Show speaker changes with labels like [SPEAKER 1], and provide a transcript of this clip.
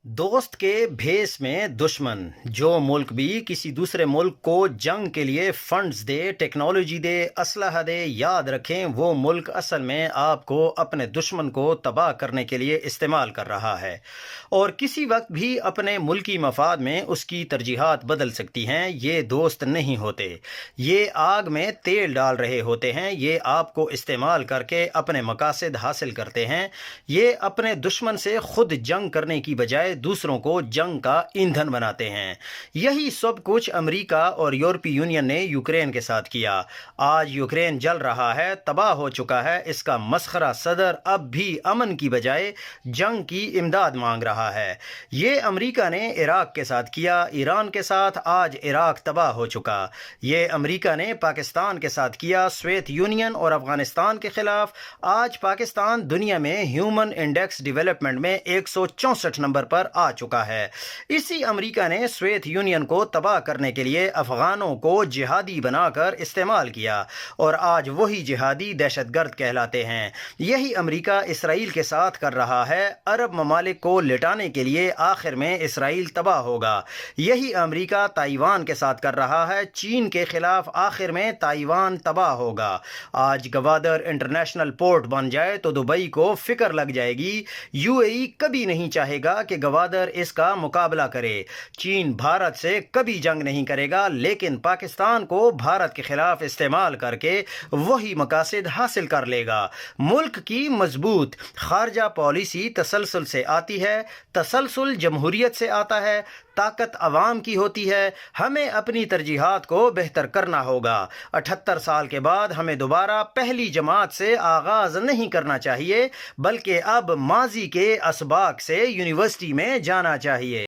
[SPEAKER 1] दोस्त के भेस में दुश्मन। जो मुल्क भी किसी दूसरे मुल्क को जंग के लिए फंड्स दे, टेक्नोलॉजी दे, असलहा दे, याद रखें वो मुल्क असल में आपको अपने दुश्मन को तबाह करने के लिए इस्तेमाल कर रहा है और किसी वक्त भी अपने मुल्की मफाद में उसकी तरजीहात बदल सकती हैं। ये दोस्त नहीं होते, ये आग में तेल डाल रहे होते हैं। ये आपको इस्तेमाल करके अपने मकासद हासिल करते हैं। ये अपने दुश्मन से खुद जंग करने की बजाय दूसरों को जंग का ईंधन बनाते हैं। यही सब कुछ अमेरिका और यूरोपीय यूनियन ने यूक्रेन के साथ किया। आज यूक्रेन जल रहा है, तबाह हो चुका है। इसका मस्खरा सदर अब भी अमन की बजाय जंग की इमदाद मांग रहा है। ये अमेरिका ने इराक के साथ किया, ईरान के साथ। आज इराक तबाह हो चुका। ये अमेरिका ने पाकिस्तान के साथ किया, सोवियत यूनियन और अफगानिस्तान के खिलाफ। आज पाकिस्तान दुनिया में ह्यूमन इंडेक्स डेवलपमेंट में 164 नंबर पर आ चुका है। इसी अमेरिका ने सोवियत यूनियन को तबाह करने के लिए अफगानों को जिहादी बनाकर इस्तेमाल किया और आज वही जिहादी दहशतगर्द कहलाते हैं। यही अमेरिका इसराइल के साथ कर रहा है। अरब ममालिक को लिटाने के लिए आखिर में इसराइल तबाह होगा। यही अमेरिका ताइवान के साथ कर रहा है। चीन के खिलाफ आखिर में ताइवान तबाह होगा। आज गवादर इंटरनेशनल पोर्ट बन जाए तो दुबई को फिक्र लग जाएगी। यूएई कभी नहीं चाहेगा कि गवादर इसका मुकाबला करे। चीन भारत से कभी जंग नहीं करेगा, लेकिन पाकिस्तान को भारत के खिलाफ इस्तेमाल करके वही मकासद हासिल कर लेगा। मुल्क की मजबूत खारजा पॉलिसी तसलसल से आती है, तसलसल जमहूरियत से आता है, ताकत अवाम की होती है। हमें अपनी तरजीहात को बेहतर करना होगा। 78 साल के बाद हमें दोबारा पहली जमात से आगाज़ नहीं करना चाहिए, बल्कि अब माजी के असबाक से यूनिवर्सिटी में जाना चाहिए।